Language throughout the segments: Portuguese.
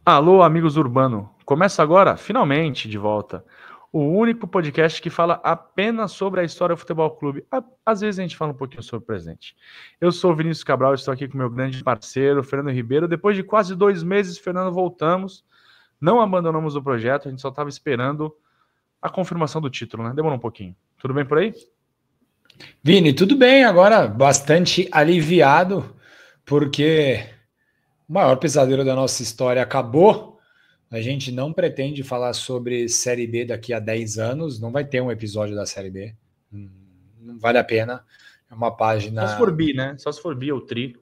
Alô, amigos Urbano. Começa agora, finalmente, de volta, o único podcast que fala apenas sobre a história do Futebol Clube. Às vezes a gente fala um pouquinho sobre o presente. Eu sou o Vinícius Cabral, estou aqui com meu grande parceiro, Fernando Ribeiro. Depois de quase 2 meses, Fernando, voltamos. Não abandonamos o projeto, a gente só estava esperando a confirmação do título, né? Demorou um pouquinho. Tudo bem por aí? Vini, tudo bem agora, bastante aliviado, porque o maior pesadelo da nossa história acabou. A gente não pretende falar sobre Série B daqui a 10 anos, não vai ter um episódio da Série B. Não vale a pena. É uma Só se for página. bi, né? Só se for bi ou tri.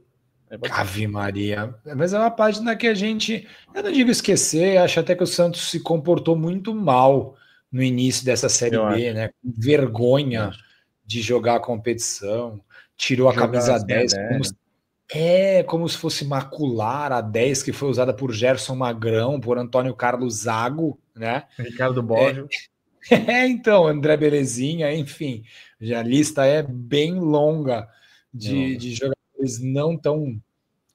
Pode ser. Ave Maria. Mas é uma página que a gente, eu não digo esquecer, acho até que o Santos se comportou muito mal no início dessa Série Eu B, acho. né? Com Eu vergonha acho. de jogar a competição, tirou a Jogar camisa sem a 10 10. como se fosse macular a 10 que foi usada por Gerson Magrão, por Antônio Carlos Zago, né? Ricardo Boggio. Então, André Belezinha, enfim, já a lista é bem longa Bem longa. de jogadores não tão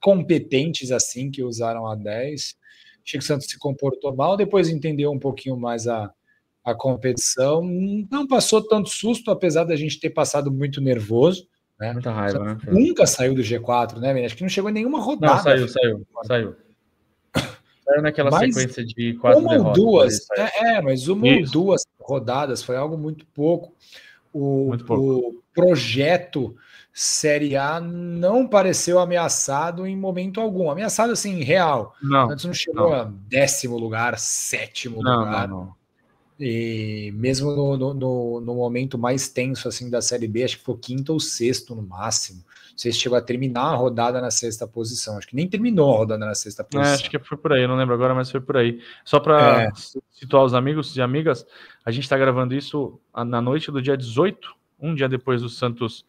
competentes assim que usaram a 10. Chico Santos se comportou mal, depois entendeu um pouquinho mais a competição. Não passou tanto susto, apesar da gente ter passado muito nervoso, né? Muita raiva, né, Fernando? Nunca saiu do G4, né, Acho que não chegou em nenhuma Não, rodada. saiu. Saiu naquela Mas sequência de 4 uma ou derrotas ali, duas, saiu. mas uma ou Isso, duas rodadas foi algo muito pouco. muito pouco. O projeto Série A não pareceu ameaçado em momento algum. Ameaçado, assim, real. Não, Antes não chegou não, a 10º lugar, 7º lugar. não. E mesmo no momento mais tenso assim da Série B, acho que foi o quinto ou sexto no máximo. Não sei se chegou a terminar a rodada na sexta posição. Acho que nem terminou a rodada na sexta Acho posição. que foi por aí, não lembro agora, mas foi por aí. Só É, para situar os amigos e amigas, a gente está gravando isso na noite do dia 18, um dia depois do Santos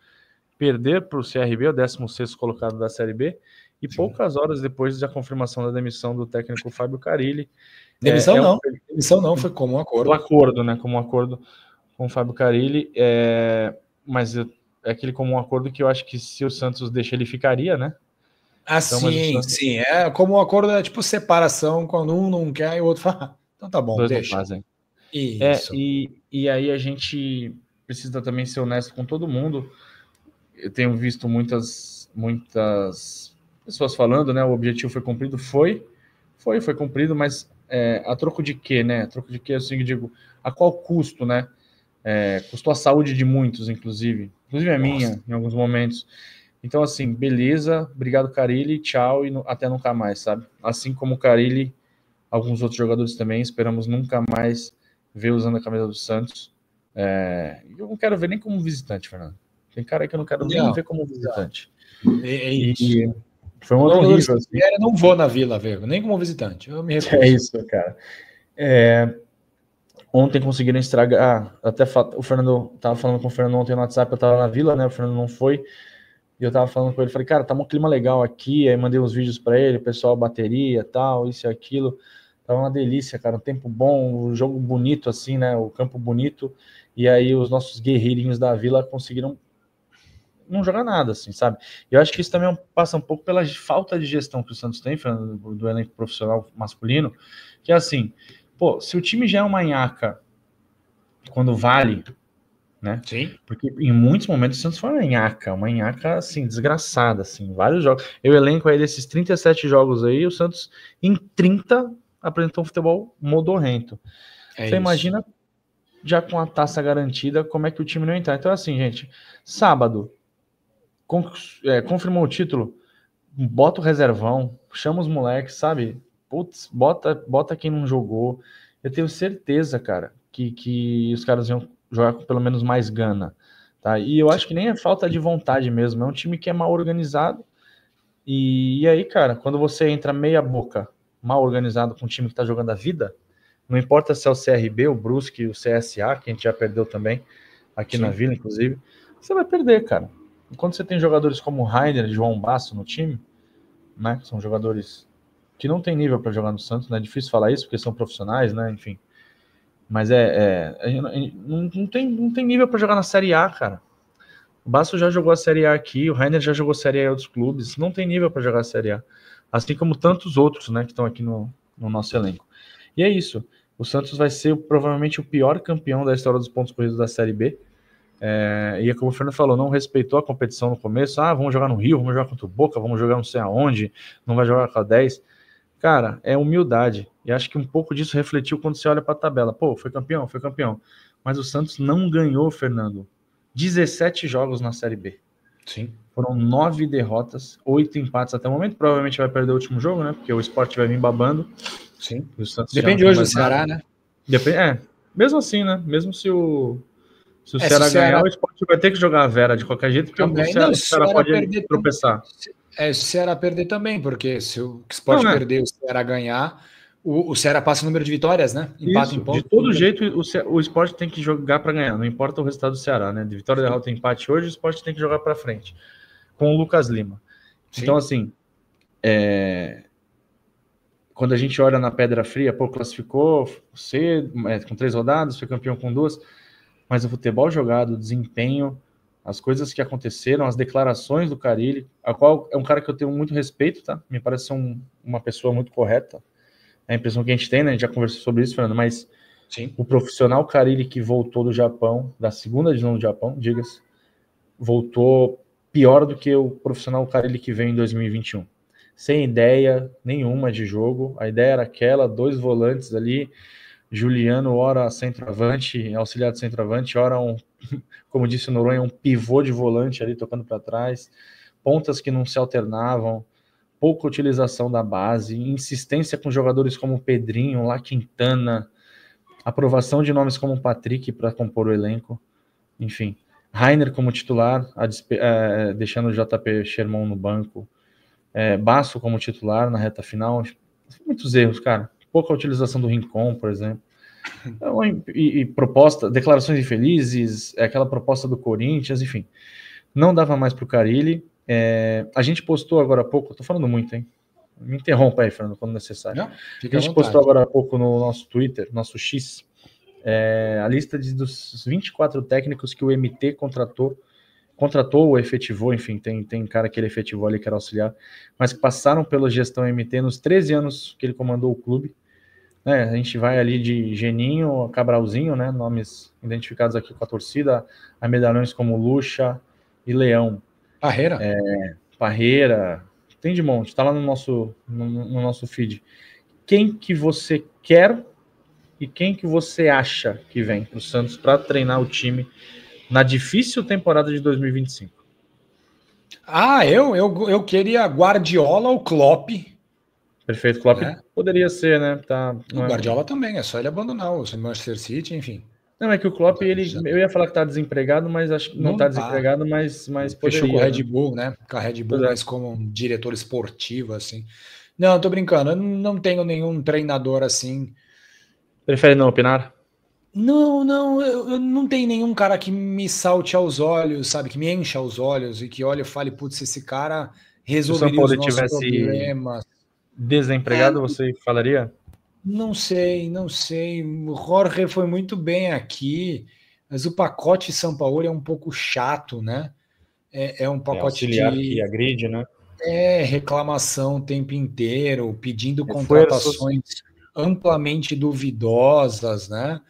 perder para o CRB, o 16º colocado da Série B, e sim. poucas horas depois da confirmação da demissão do técnico Fábio Carilli. Demissão É um não. Demissão não, foi como um do acordo. acordo, né? Como um acordo com o Fábio Carilli, mas é aquele como um acordo que eu acho que se o Santos deixa, ele ficaria, né? Ah, Então, mas o sim, Santos, sim. É como um acordo, é tipo separação, quando um não quer e o outro fala, então tá bom, dois não deixa. fazem. Isso. E aí a gente precisa também ser honesto com todo mundo. Eu tenho visto muitas pessoas falando, né? O objetivo foi cumprido, foi cumprido, mas a troco de quê, né? A troco de quê, assim, eu digo, a qual custo, né? Custou a saúde de muitos, inclusive a Nossa. minha, em alguns momentos. Então, assim, beleza, obrigado, Carilli, tchau e até nunca mais, sabe? Assim como o Carilli, alguns outros jogadores também, esperamos nunca mais ver usando a camisa do Santos. Eu não quero ver nem como visitante, Fernando. Tem cara aí que eu não quero nem Não, ver como visitante. é isso. E foi um Quando os ano jogadores horrível, assim. vierem, eu não vou na Vila ver, nem como visitante, eu me É recuso. isso, cara. Ontem conseguiram estragar. O Fernando tava falando com o Fernando ontem no WhatsApp, eu tava na Vila, né? O Fernando não foi. E eu tava falando com ele, falei, cara, tá um clima legal aqui. Aí mandei uns vídeos para ele, pessoal, bateria, tal, isso e aquilo. Tava uma delícia, cara, um tempo bom, um jogo bonito assim, né? O campo bonito. E aí os nossos guerreirinhos da Vila conseguiram não jogar nada, assim, sabe? E eu acho que isso também passa um pouco pela falta de gestão que o Santos tem, Fernando, do elenco profissional masculino, que é assim, pô, se o time já é uma nhaca quando vale, né? Sim. Porque em muitos momentos o Santos foi uma nhaca assim, desgraçada, assim, vários jogos. Eu elenco aí desses 37 jogos aí, o Santos em 30 apresentou um futebol modorrento. É Você isso. imagina já com a taça garantida, como é que o time não entrar. Então, assim, gente, sábado, confirmou o título, bota o reservão, chama os moleques, sabe? Putz, bota quem não jogou. Eu tenho certeza, cara, que os caras iam jogar com pelo menos mais gana. Tá? E eu acho que nem é falta de vontade mesmo. É um time que é mal organizado. E aí, cara, quando você entra meia boca, mal organizado com um time que tá jogando a vida, não importa se é o CRB, o Brusque, o CSA, que a gente já perdeu também, aqui na Sim. Vila, inclusive, você vai perder, cara. Enquanto você tem jogadores como o Rainer e João Basso no time, né? São jogadores que não tem nível para jogar no Santos, né? É difícil falar isso porque são profissionais, né? Enfim. Mas não tem nível para jogar na Série A, cara. O Basso já jogou a Série A aqui, o Rainer já jogou Série A em outros clubes, não tem nível para jogar a Série A. Assim como tantos outros, né, que estão aqui no nosso elenco. E é isso. O Santos vai ser provavelmente o pior campeão da história dos pontos corridos da Série B. E como o Fernando falou, não respeitou a competição no começo. Vamos jogar no Rio, vamos jogar contra o Boca, vamos jogar não sei aonde, não vai jogar com a 10. Cara, é humildade. E acho que um pouco disso refletiu quando você olha para a tabela. Pô, foi campeão, foi campeão. Mas o Santos não ganhou, Fernando, 17 jogos na Série B. Sim. Foram 9 derrotas, 8 empates até o momento. Provavelmente vai perder o último jogo, né? Porque o Sport vai vir babando. Sim. O Santos depende hoje do Ceará, né? Depende, mesmo assim, né? Mesmo se o Ceará ganhar, o Sport vai ter que jogar a Vera de qualquer jeito, porque o Ceará pode tropeçar. Se o Ceará perder também, porque se o Sport perder e o Ceará ganhar, o Ceará passa o número de vitórias, né? Empata em ponto. De todo jeito, o Sport tem que jogar para ganhar, não importa o resultado do Ceará, né? De vitória, derrota, empate hoje, o Sport tem que jogar para frente, com o Lucas Lima. Sim. Então, assim, quando a gente olha na pedra fria, classificou cedo, com 3 rodadas, foi campeão com 2, mas o futebol jogado, o desempenho, as coisas que aconteceram, as declarações do Carille, a qual é um cara que eu tenho muito respeito, tá? Me parece ser uma pessoa muito correta. É a impressão que a gente tem, né? A gente já conversou sobre isso, Fernando, mas sim, o profissional Carille que voltou do Japão, da segunda divisão do Japão, diga-se, voltou pior do que o profissional Carille que veio em 2021. Sem ideia nenhuma de jogo. A ideia era aquela, 2 volantes ali, Juliano, ora centroavante, auxiliar de centroavante, ora como disse o Noronha, um pivô de volante ali tocando para trás, pontas que não se alternavam, pouca utilização da base, insistência com jogadores como Pedrinho, La Quintana, aprovação de nomes como Patrick para compor o elenco, enfim, Rainer como titular, deixando o JP Sherman no banco, Basso como titular na reta final, muitos erros, cara. Pouca utilização do Rincon, por exemplo. E proposta, declarações infelizes, aquela proposta do Corinthians, enfim. Não dava mais pro Carille. A gente postou agora há pouco, tô falando muito, hein? Me interrompa aí, Fernando, quando necessário. Não, a gente postou agora há pouco no nosso Twitter, nosso X, a lista dos 24 técnicos que o MT contratou ou efetivou, enfim, tem cara que ele efetivou ali que era auxiliar, mas que passaram pela gestão MT nos 13 anos que ele comandou o clube. A gente vai ali de Geninho, Cabralzinho, né, nomes identificados aqui com a torcida, a medalhões como Lucha e Leão. Parreira, tem de monte, tá lá no nosso feed. Quem que você quer e quem que você acha que vem pro Santos para treinar o time na difícil temporada de 2025? Eu queria Guardiola ou Klopp. Perfeito, Klopp poderia ser, né? O Guardiola também, é só ele abandonar o Manchester City, enfim. Não, é que o Klopp, eu ia falar que tá desempregado, mas acho que não tá desempregado, mas poderia. Fechou com o Red Bull, né? Com a Red Bull, mas como um diretor esportivo, assim. Não, eu tô brincando, eu não tenho nenhum treinador assim. Prefere não opinar? Não, eu não tenho nenhum cara que me salte aos olhos, sabe? Que me encha os olhos e que olhe e fale, putz, esse cara resolveria os nossos problemas. Desempregado, você falaria? Não sei. O Jorge foi muito bem aqui, mas o pacote Sampaoli é um pouco chato, né? É um pacote auxiliar que agride, né? Reclamação o tempo inteiro, pedindo contratações amplamente duvidosas, né?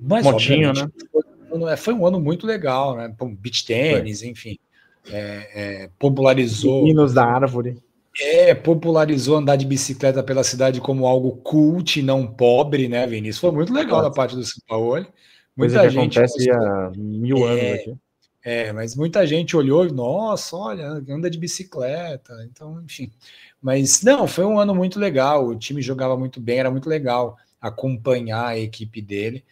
Mas, Motinho, né? Foi um ano muito legal, né? Beach tênis, enfim. Popularizou. Meninos da árvore. Popularizou andar de bicicleta pela cidade como algo cult, não pobre, né, Vinícius? Foi muito legal da parte do Sampaoli. Muita gente acontece há 1000 anos aqui. Mas muita gente olhou e, nossa, olha, anda de bicicleta. Então, enfim. Mas, não, foi um ano muito legal. O time jogava muito bem, era muito legal acompanhar a equipe dele.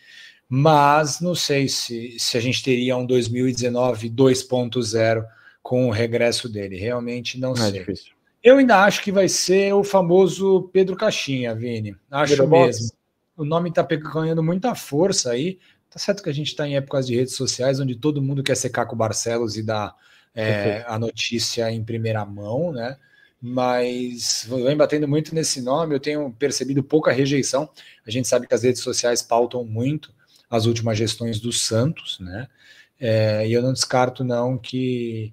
Mas não sei se a gente teria um 2019 2.0 com o regresso dele. Realmente não sei. É difícil. Eu ainda acho que vai ser o famoso Pedro Caixinha, Vini. Acho mesmo. O nome está ganhando muita força aí. Tá certo que a gente está em épocas de redes sociais onde todo mundo quer secar com o Barcelos e dar a notícia em primeira mão, né? Mas vem batendo muito nesse nome, eu tenho percebido pouca rejeição. A gente sabe que as redes sociais pautam muito as últimas gestões do Santos, né? E eu não descarto, não, que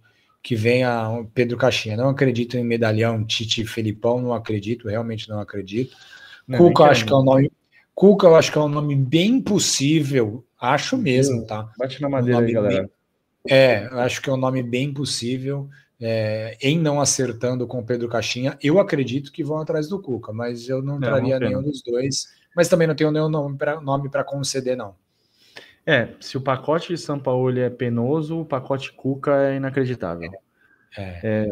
venha Pedro Caixinha. Não acredito em medalhão, Tite e Felipão, não acredito, realmente não acredito. Cuca, acho que é um nome. Cuca, eu acho que é um nome bem possível. Acho mesmo, tá? Bate na madeira aí, galera. Eu acho que é um nome bem possível. Em não acertando com o Pedro Caixinha, eu acredito que vão atrás do Cuca, mas eu não traria nenhum dos dois. Mas também não tenho nenhum nome para conceder, não. Se o pacote de Sampaoli é penoso, o pacote Cuca é inacreditável.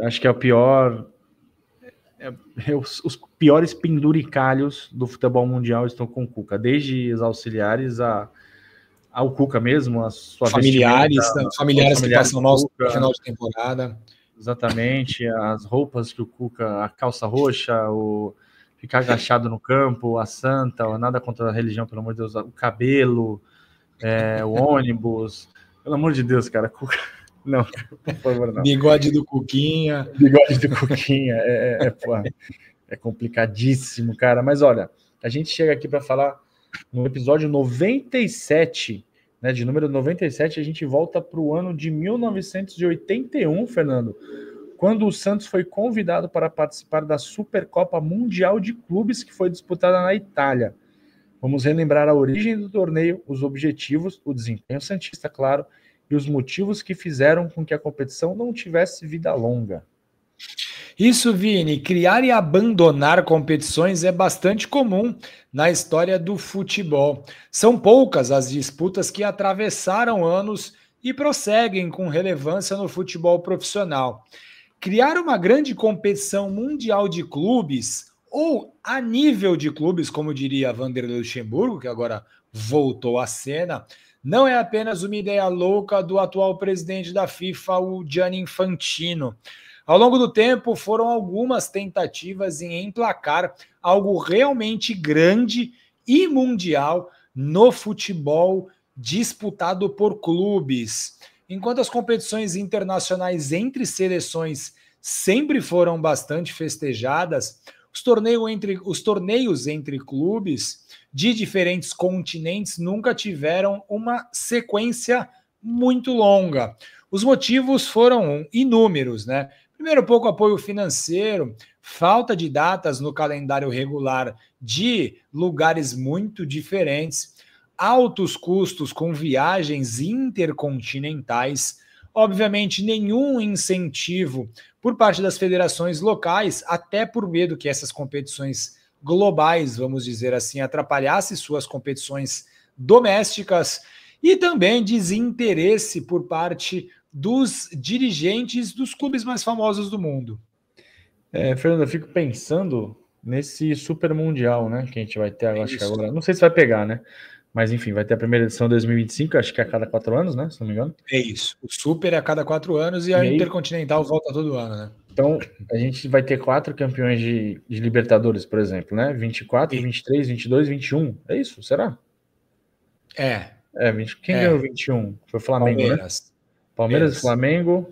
Acho que é o pior. Os piores penduricalhos do futebol mundial estão com o Cuca, desde os auxiliares ao Cuca mesmo, a sua familiares que passam nosso final de temporada. Exatamente, as roupas que o Cuca, a calça roxa, o ficar agachado no campo, a santa, nada contra a religião, pelo amor de Deus, o cabelo, o ônibus, pelo amor de Deus, cara, Cuca, não, por favor, não. Bigode do Cuquinha. Bigode do Cuquinha, é complicadíssimo, cara, mas olha, a gente chega aqui para falar no episódio 97, né, de número 97, a gente volta para o ano de 1981, Fernando, quando o Santos foi convidado para participar da Supercopa Mundial de Clubes, que foi disputada na Itália. Vamos relembrar a origem do torneio, os objetivos, o desempenho santista, claro, e os motivos que fizeram com que a competição não tivesse vida longa. Isso, Vini, criar e abandonar competições é bastante comum na história do futebol. São poucas as disputas que atravessaram anos e prosseguem com relevância no futebol profissional. Criar uma grande competição mundial de clubes, ou a nível de clubes, como diria Vanderlei Luxemburgo, que agora voltou à cena, não é apenas uma ideia louca do atual presidente da FIFA, o Gianni Infantino. Ao longo do tempo, foram algumas tentativas em emplacar algo realmente grande e mundial no futebol disputado por clubes. Enquanto as competições internacionais entre seleções sempre foram bastante festejadas, os torneios entre clubes de diferentes continentes nunca tiveram uma sequência muito longa. Os motivos foram inúmeros, né? Primeiro, pouco apoio financeiro, falta de datas no calendário regular de lugares muito diferentes, altos custos com viagens intercontinentais, obviamente nenhum incentivo por parte das federações locais, até por medo que essas competições globais, vamos dizer assim, atrapalhassem suas competições domésticas, e também desinteresse por parte dos dirigentes dos clubes mais famosos do mundo. Fernando, eu fico pensando nesse Super Mundial, né, que a gente vai ter agora, não sei se vai pegar, né, mas enfim, vai ter a primeira edição em 2025, acho que é a cada 4 anos, né, se não me engano. É isso, o Super é a cada 4 anos e a Intercontinental volta todo ano, né. Então, a gente vai ter 4 campeões de Libertadores, por exemplo, né, 24, 23, 22, 21, é isso, será? Quem ganhou 21? Foi o Flamengo, Palmeiras. Né? Palmeiras, Flamengo,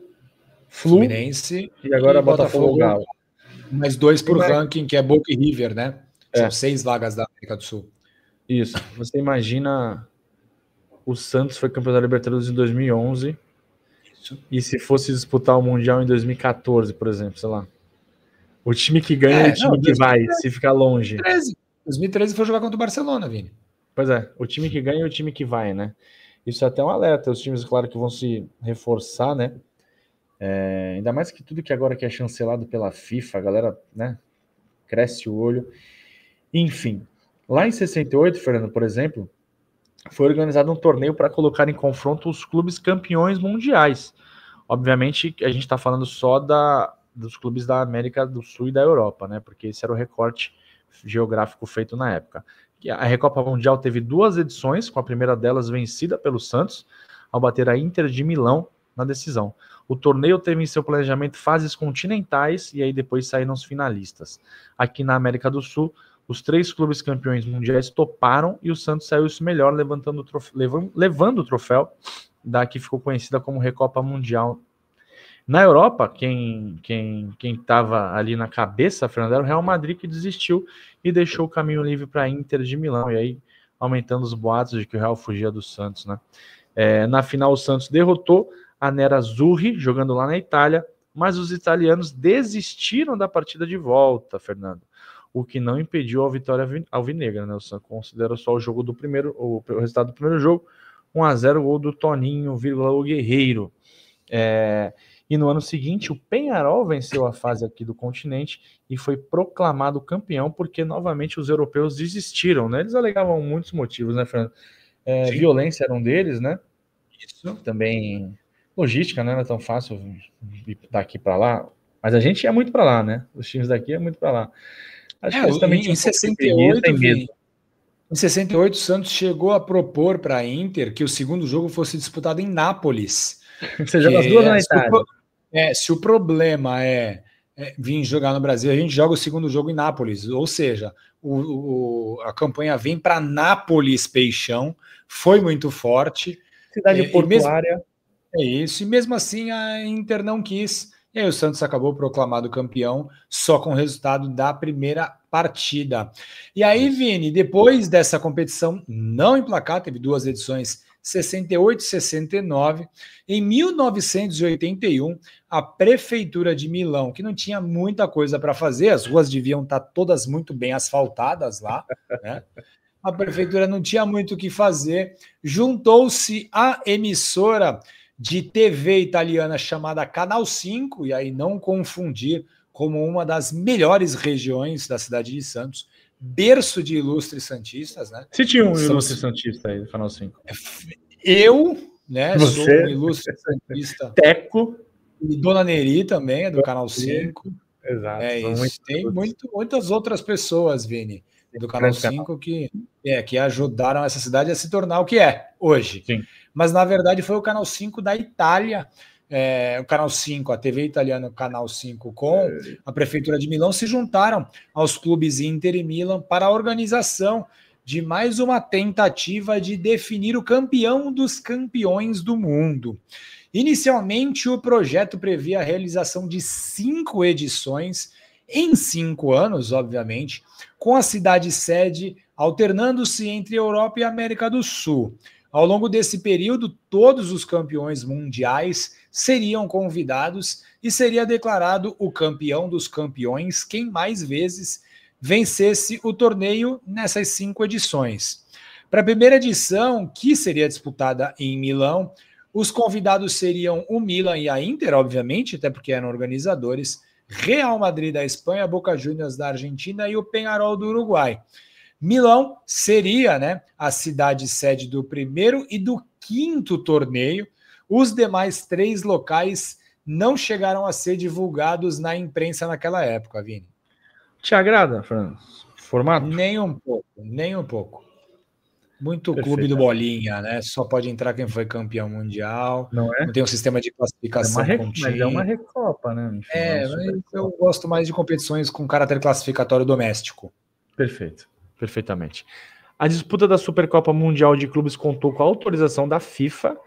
Fluminense e agora Botafogo Galo. Mais 2 por ranking, que é Boca e River, né? São 6 vagas da América do Sul. Isso. Você imagina o Santos foi campeão da Libertadores em 2011. Isso. E se fosse disputar o Mundial em 2014, por exemplo, sei lá. O time que ganha é o time que vai, se ficar longe. 2013 foi jogar contra o Barcelona, Vini. Pois é, o time que ganha é o time que vai, né? Isso é até um alerta. Os times, claro, que vão se reforçar, né? Ainda mais que tudo que agora que é chancelado pela FIFA, a galera, né, cresce o olho. Enfim, lá em 68, Fernando, por exemplo, foi organizado um torneio para colocar em confronto os clubes campeões mundiais. Obviamente, a gente está falando só dos clubes da América do Sul e da Europa, né? Porque esse era o recorte geográfico feito na época. A Recopa Mundial teve 2 edições, com a primeira delas vencida pelo Santos, ao bater a Inter de Milão na decisão. O torneio teve em seu planejamento fases continentais e aí depois saíram os finalistas. Aqui na América do Sul, os 3 clubes campeões mundiais toparam e o Santos saiu isso melhor, levando o troféu da que ficou conhecida como Recopa Mundial. Na Europa, quem estava ali na cabeça, Fernando, era o Real Madrid, que desistiu e deixou o caminho livre para a Inter de Milão, e aí aumentando os boatos de que o Real fugia do Santos, né? Na final, o Santos derrotou a Nerazzurri, jogando lá na Itália, mas os italianos desistiram da partida de volta, Fernando. o que não impediu a vitória alvinegra, né? O Santos considera só o jogo do primeiro, o resultado do primeiro jogo, 1-0, gol do Toninho, o Guerreiro. E no ano seguinte, o Peñarol venceu a fase aqui do continente e foi proclamado campeão, porque novamente os europeus desistiram, né? Eles alegavam muitos motivos, né, Fernando? Violência era um deles, né? Isso. Também logística, né? Não é tão fácil ir daqui para lá. Mas a gente ia muito para lá, né? Os times daqui iam muito para lá. Acho que eles também tinham em 68, em 68, o Santos chegou a propor para a Inter que o segundo jogo fosse disputado em Nápoles. Você joga as duas na Itália. Se o problema é vir jogar no Brasil, a gente joga o segundo jogo em Nápoles. Ou seja, a campanha vem para Nápoles, Peixão, foi muito forte. Cidade portuária. Isso, e mesmo assim a Inter não quis. E aí o Santos acabou proclamado campeão só com o resultado da primeira partida. E aí, Vini, depois dessa competição não emplacar, teve 2 edições, 68 e 69, em 1981, a Prefeitura de Milão, que não tinha muita coisa para fazer, as ruas deviam estar todas muito bem asfaltadas lá, né? A Prefeitura não tinha muito o que fazer, juntou-se à emissora de TV italiana chamada Canal 5, e aí não confundir, como uma das melhores regiões da cidade de Santos, berço de ilustres santistas, né? Se tinha um ilustre santista aí do Canal 5. Eu, né, sou um ilustre santista. Teco. E Dona Neri também, é do Canal 5. Exato. Isso. Tem muitas outras pessoas, Vini, do Canal 5 que ajudaram essa cidade a se tornar o que é hoje. Sim. Mas, na verdade, foi o Canal 5 da Itália, o Canal 5, a TV italiana, o Canal 5 com a Prefeitura de Milão, se juntaram aos clubes Inter e Milan para a organização de mais uma tentativa de definir o campeão dos campeões do mundo. Inicialmente, o projeto previa a realização de 5 edições em 5 anos, obviamente, com a cidade sede alternando-se entre Europa e América do Sul. Ao longo desse período, todos os campeões mundiais seriam convidados e seria declarado o campeão dos campeões quem mais vezes vencesse o torneio nessas 5 edições. Para a primeira edição, que seria disputada em Milão, os convidados seriam o Milan e a Inter, obviamente, até porque eram organizadores, Real Madrid da Espanha, Boca Juniors da Argentina e o Peñarol do Uruguai. Milão seria, né, a cidade sede do primeiro e do 5º torneio. Os demais 3 locais não chegaram a ser divulgados na imprensa naquela época, Vini. Te agrada, Fernando? Formato? Nem um pouco. Muito clube do Bolinha, né? Só pode entrar quem foi campeão mundial. Não é? Não tem um sistema de classificação contínuo. Mas é uma recopa, né? Enfim, eu gosto mais de competições com caráter classificatório doméstico. Perfeito. Perfeitamente. A disputa da Supercopa Mundial de Clubes contou com a autorização da FIFA,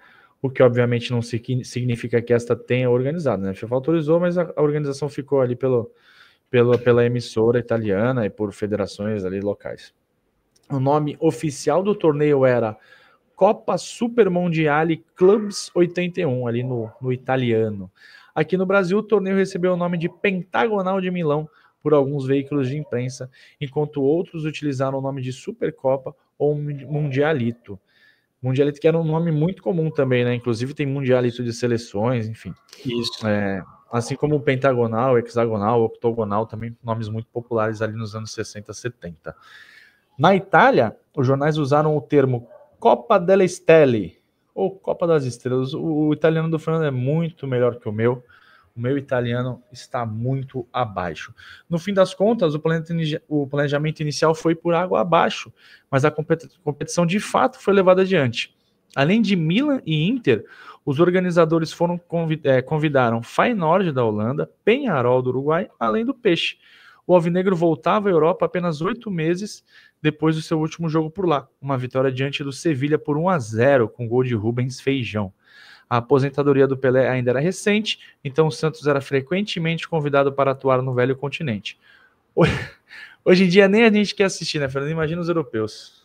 o que obviamente não significa que esta tenha organizado, né? A FIFA autorizou, mas a organização ficou ali pela emissora italiana e por federações ali locais. O nome oficial do torneio era Copa Supermondiale Clubs 81, ali no italiano. Aqui no Brasil, o torneio recebeu o nome de Pentagonal de Milão por alguns veículos de imprensa, enquanto outros utilizaram o nome de Supercopa ou Mundialito. Mundialito que era um nome muito comum também, né? Inclusive tem Mundialito de seleções, enfim. Isso. Assim como o Pentagonal, Hexagonal, Octogonal, também nomes muito populares ali nos anos 60, 70. Na Itália, os jornais usaram o termo Copa delle Stelle, ou Copa das Estrelas. O italiano do Fernando é muito melhor que o meu. O meu italiano está muito abaixo. No fim das contas, o planejamento inicial foi por água abaixo, mas a competição de fato foi levada adiante. Além de Milan e Inter, os organizadores convidaram Feyenoord da Holanda, Peñarol do Uruguai, além do Peixe. O alvinegro voltava à Europa apenas 8 meses depois do seu último jogo por lá, uma vitória diante do Sevilha por 1-0, com gol de Rubens Feijão. A aposentadoria do Pelé ainda era recente, então o Santos era frequentemente convidado para atuar no velho continente. Hoje em dia nem a gente quer assistir, né, Fernando? Imagina os europeus.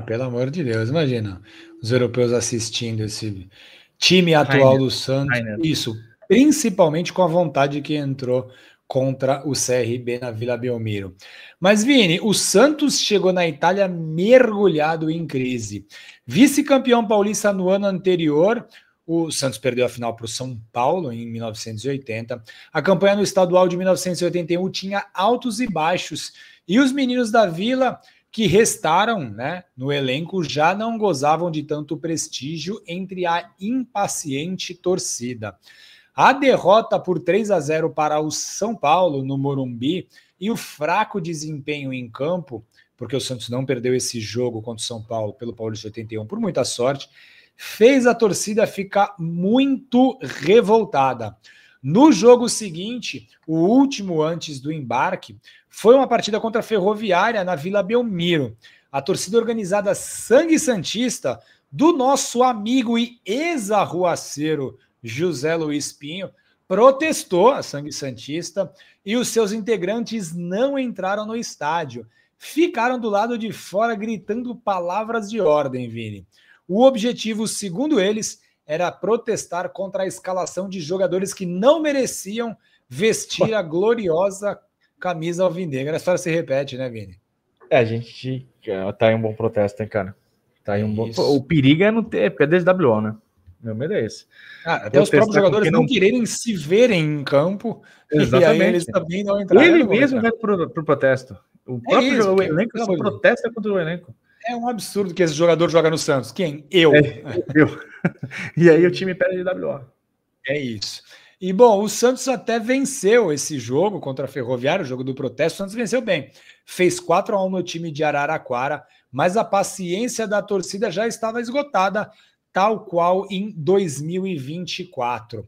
Pelo amor de Deus, imagina os europeus assistindo esse time atual do Santos. Isso, principalmente com a vontade que entrou contra o CRB na Vila Belmiro. Mas, Vini, o Santos chegou na Itália mergulhado em crise. Vice-campeão paulista no ano anterior, o Santos perdeu a final para o São Paulo em 1980. A campanha no estadual de 1981 tinha altos e baixos. E os meninos da Vila, que restaram, né, no elenco, já não gozavam de tanto prestígio entre a impaciente torcida. A derrota por 3-0 para o São Paulo no Morumbi e o fraco desempenho em campo, porque o Santos não perdeu esse jogo contra o São Paulo pelo Paulista 81 por muita sorte, fez a torcida ficar muito revoltada. No jogo seguinte, o último antes do embarque, foi uma partida contra a Ferroviária na Vila Belmiro. A torcida organizada Sangue Santista, do nosso amigo e ex-arruaceiro José Luiz Pinho, protestou a Sangue Santista e os seus integrantes não entraram no estádio. Ficaram do lado de fora gritando palavras de ordem, Vini. O objetivo, segundo eles, era protestar contra a escalação de jogadores que não mereciam vestir a gloriosa camisa alvinegra. A história se repete, né, Vini? A gente tá aí um bom protesto, hein, cara? Tá aí um bom... O perigo é não ter PDSWO, né? Meu medo é esse. Até os próprios jogadores não quererem se verem em campo. Exatamente. E aí eles também não entraram. Ele mesmo vai pro protesto. O próprio elenco só protesta contra o elenco. É um absurdo que esse jogador joga no Santos. Quem? Eu. Eu. E aí o time perde de WO. É isso. E, bom, o Santos até venceu esse jogo contra a Ferroviária, o jogo do protesto. O Santos venceu bem. Fez 4-1 no time de Araraquara, mas a paciência da torcida já estava esgotada, tal qual em 2024.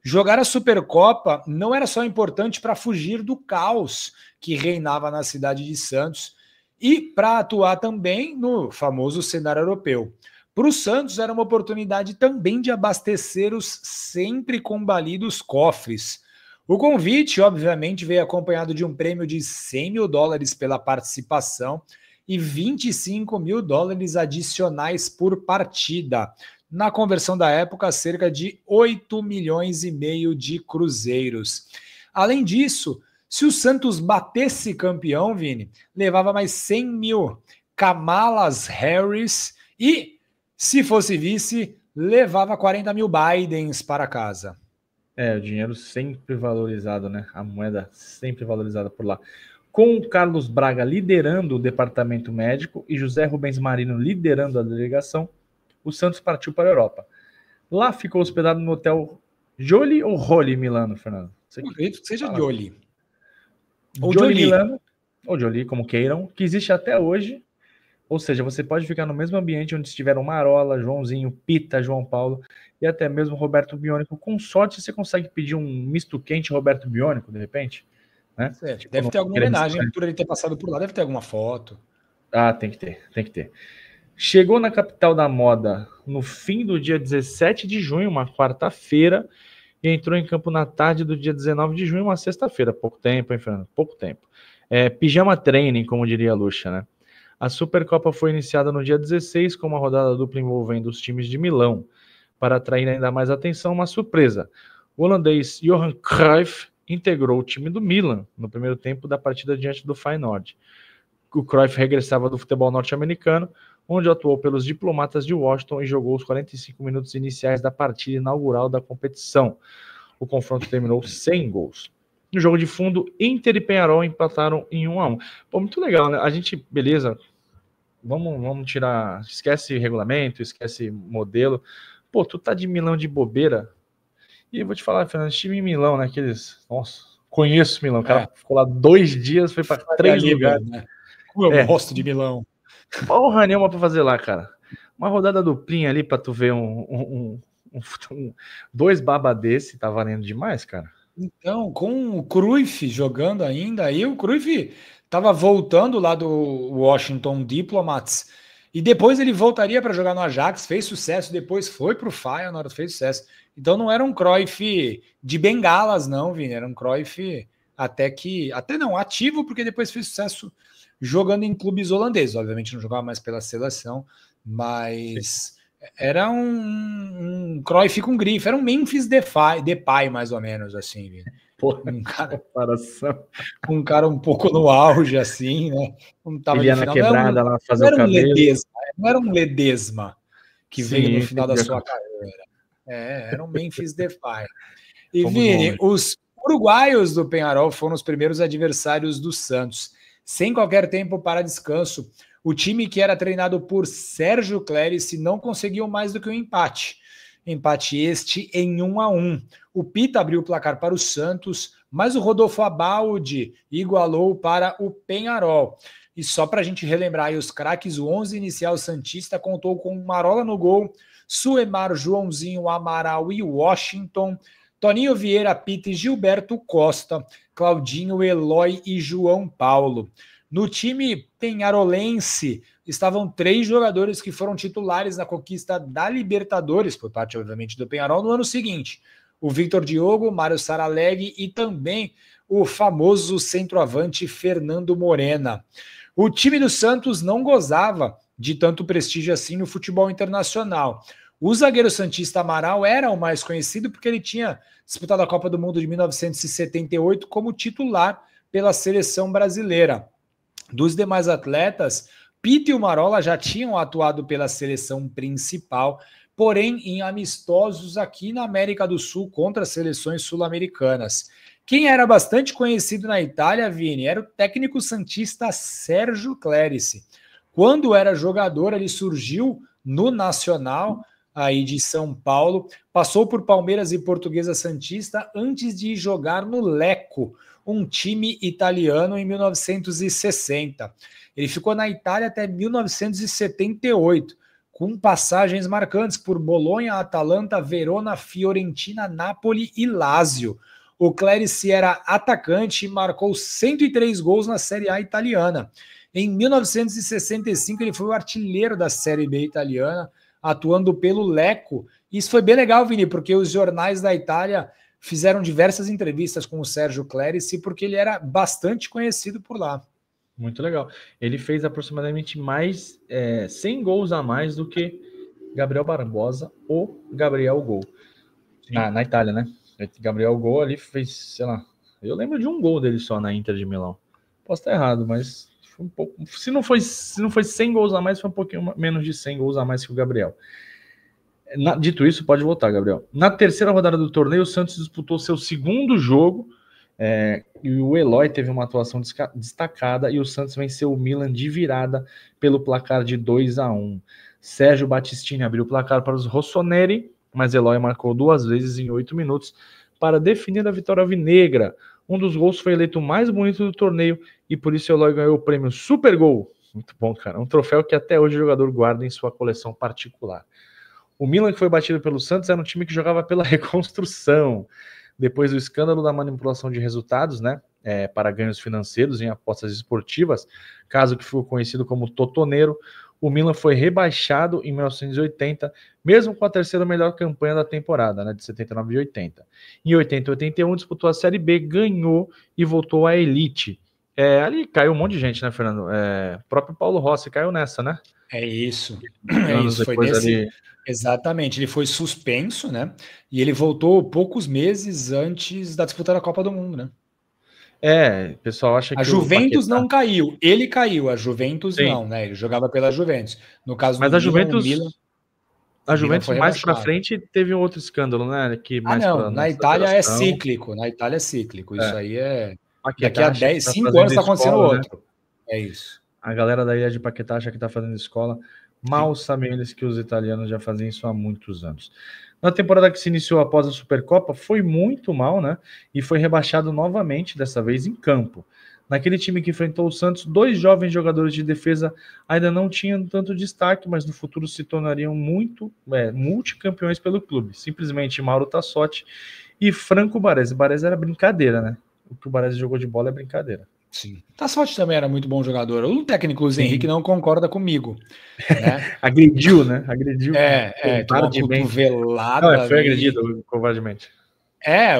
Jogar a Supercopa não era só importante para fugir do caos que reinava na cidade de Santos e para atuar também no famoso cenário europeu. Para o Santos era uma oportunidade também de abastecer os sempre combalidos cofres. O convite, obviamente, veio acompanhado de um prêmio de $100 mil pela participação e $25 mil adicionais por partida. Na conversão da época, cerca de 8,5 milhões de cruzeiros. Além disso, se o Santos batesse campeão, Vini, levava mais 100 mil Kamalas Harris e, se fosse vice, levava 40 mil Bidens para casa. O dinheiro sempre valorizado, né? A moeda sempre valorizada por lá. Com o Carlos Braga liderando o departamento médico e José Rubens Marino liderando a delegação, o Santos partiu para a Europa. Lá ficou hospedado no hotel Joli ou Roli Milano, Fernando? Eu acredito que seja Joli. Ou Joli Milano, ou Joli, como queiram, que existe até hoje. Ou seja, você pode ficar no mesmo ambiente onde estiveram Marola, Joãozinho, Pita, João Paulo e até mesmo Roberto Biônico. Com sorte, você consegue pedir um misto quente Roberto Biônico, de repente. Né? Tipo, deve ter alguma homenagem por ele ter passado por lá, deve ter alguma foto. Ah, tem que ter. Chegou na capital da moda no fim do dia 17 de junho, uma quarta-feira, e entrou em campo na tarde do dia 19 de junho, uma sexta-feira. Pouco tempo, hein, Fernando? Pouco tempo. Pijama training, como diria a Lucha, né? A Supercopa foi iniciada no dia 16 com uma rodada dupla envolvendo os times de Milão. Para atrair ainda mais atenção, uma surpresa. O holandês Johan Cruyff integrou o time do Milan no primeiro tempo da partida diante do Feyenoord. O Cruyff regressava do futebol norte-americano, onde atuou pelos Diplomatas de Washington e jogou os 45 minutos iniciais da partida inaugural da competição. O confronto terminou sem gols. No jogo de fundo, Inter e Peñarol empataram em 1-1. Pô, muito legal, né? A gente, beleza, vamos tirar, esquece regulamento, esquece modelo. Pô, tu tá de Milão de bobeira. E eu vou te falar, Fernando, estive em Milão, né? Nossa, conheço Milão. O cara ficou lá 2 dias, foi para 3 lugares. Né? Como eu gosto de Milão. Porra nenhuma pra fazer lá, cara. Uma rodada duplinha ali pra tu ver 2 baba desse, tá valendo demais, cara. Então, com o Cruyff jogando ainda, aí o Cruyff tava voltando lá do Washington Diplomats, e depois ele voltaria para jogar no Ajax, fez sucesso, depois foi pro Feyenoord, fez sucesso. Então não era um Cruyff de bengalas, não, Vini, era um Cruyff até não, ativo, porque depois fez sucesso jogando em clubes holandeses. Obviamente não jogava mais pela seleção, mas era um Cruyff com grife, era um Memphis Depay mais ou menos, assim. um cara um pouco no auge, assim, né? Não tava ele ia na quebrada lá fazer o cabelo. Não era um Ledesma que veio no final da sua carreira. Era um Memphis Depay. E Vini, os uruguaios do Peñarol foram os primeiros adversários do Santos. Sem qualquer tempo para descanso, o time que era treinado por Sérgio Clérice não conseguiu mais do que um empate. Empate este em 1-1. O Pita abriu o placar para o Santos, mas o Rodolfo Abaldi igualou para o Peñarol. E só para a gente relembrar aí os craques, o 11 inicial santista contou com Marola no gol, Suemar, Joãozinho, Amaral e Washington, Toninho Vieira, Pita e Gilberto Costa, Claudinho, Eloy e João Paulo. No time penharolense estavam 3 jogadores que foram titulares na conquista da Libertadores, por parte, obviamente, do Peñarol, no ano seguinte. O Victor Diogo, Mário Saralegui e também o famoso centroavante Fernando Morena. O time do Santos não gozava de tanto prestígio assim no futebol internacional. O zagueiro santista Amaral era o mais conhecido porque ele tinha disputado a Copa do Mundo de 1978 como titular pela seleção brasileira. Dos demais atletas, Pita e o Marola já tinham atuado pela seleção principal, porém em amistosos aqui na América do Sul contra seleções sul-americanas. Quem era bastante conhecido na Itália, Vini, era o técnico santista Sérgio Clérice. Quando era jogador, ele surgiu no Nacional aí de São Paulo, passou por Palmeiras e Portuguesa Santista antes de jogar no Lecco, um time italiano, em 1960. Ele ficou na Itália até 1978, com passagens marcantes por Bolonha, Atalanta, Verona, Fiorentina, Napoli e Lazio. O Clérice era atacante e marcou 103 gols na Série A italiana. Em 1965, ele foi o artilheiro da Série B italiana, atuando pelo Lecco. Isso foi bem legal, Vini, porque os jornais da Itália fizeram diversas entrevistas com o Sérgio Clérice, porque ele era bastante conhecido por lá. Muito legal. Ele fez aproximadamente 100 gols a mais do que Gabriel Barbosa ou Gabriel Gol. Na Itália, né? Gabriel Gol ali fez, sei lá, eu lembro de um gol dele só na Inter de Milão. Posso estar errado, mas foi um pouco, se não foi 100 gols a mais, foi um pouquinho menos de 100 gols a mais que o Gabriel. Dito isso, pode voltar, Gabriel. Na terceira rodada do torneio, o Santos disputou seu segundo jogo, e o Eloy teve uma atuação destacada e o Santos venceu o Milan de virada pelo placar de 2-1. Sérgio Battistini abriu o placar para os rossoneri, mas Eloy marcou 2 vezes em 8 minutos para definir a vitória alvinegra. Um dos gols foi eleito o mais bonito do torneio e por isso Eloy ganhou o prêmio Super Gol. Muito bom, cara. Um troféu que até hoje o jogador guarda em sua coleção particular. O Milan, que foi batido pelo Santos, era um time que jogava pela reconstrução. Depois do escândalo da manipulação de resultados, né, para ganhos financeiros em apostas esportivas, caso que ficou conhecido como Totoneiro, o Milan foi rebaixado em 1980, mesmo com a terceira melhor campanha da temporada, né, de 79 e 80. Em 80 e 81 disputou a Série B, ganhou e voltou à elite. Ali caiu um monte de gente, né, Fernando? O próprio Paulo Rossi caiu nessa, né? É isso. Foi nesse... Exatamente, ele foi suspenso, né? E ele voltou poucos meses antes da disputa da Copa do Mundo, né? O pessoal acha que a Juventus não caiu, ele caiu, a Juventus não, né? Ele jogava pela Juventus. No caso do Milan, a Juventus mais para frente teve um outro escândalo, né? Que mais na Itália é cíclico, Isso aí daqui a 5 anos está acontecendo outro. Né? É isso. A galera da ilha de Paquetá acha que está fazendo escola. Mal sabem eles que os italianos já fazem isso há muitos anos. Na temporada que se iniciou após a Supercopa, foi muito mal, né? E foi rebaixado novamente, dessa vez em campo. Naquele time que enfrentou o Santos, 2 jovens jogadores de defesa ainda não tinham tanto destaque, mas no futuro se tornariam multicampeões pelo clube. Simplesmente Mauro Tassotti e Franco Baresi. Baresi era brincadeira, né? O que o Baresi jogou de bola é brincadeira. Sim. Tassotti também era muito bom jogador. O técnico Luiz Henrique não concorda comigo. Né? Agrediu, né? Agrediu. Tomou uma cotovelada. Foi agredido covardemente.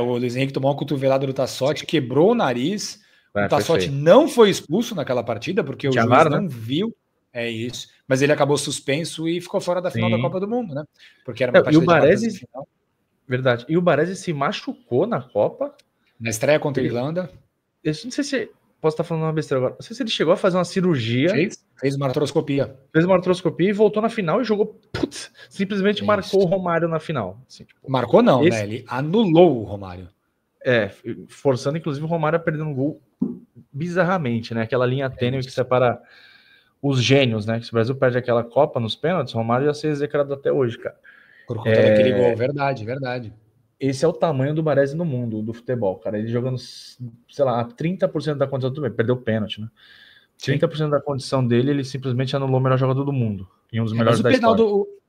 O Luiz Henrique tomou uma cotovelada do Tassotti, quebrou o nariz. O Tassotti não foi expulso naquela partida, porque o juiz não viu. É isso. Mas ele acabou suspenso e ficou fora da final da Copa do Mundo, né? Porque era uma partida de quartas de final. Verdade. E o Baresi se machucou na Copa. Na estreia contra a Irlanda. Eu não sei se... Posso estar falando uma besteira agora. Não sei se ele chegou a fazer uma cirurgia. Fez uma artroscopia. Fez uma artroscopia e voltou na final e jogou... Putz, simplesmente marcou o Romário na final. Assim, tipo, marcou não, né? Ele anulou o Romário. Forçando inclusive o Romário a perder um gol bizarramente, né? Aquela linha tênue que separa os gênios, né? Que se o Brasil perde aquela Copa nos pênaltis, o Romário ia ser execrado até hoje, cara. Por conta daquele gol, verdade. Esse é o tamanho do Baresi no mundo, do futebol, cara. Ele jogando, sei lá, 30% da condição, tudo bem, perdeu o pênalti, né? 30% da condição dele, ele simplesmente anulou o melhor jogador do mundo. E um dos melhores da história.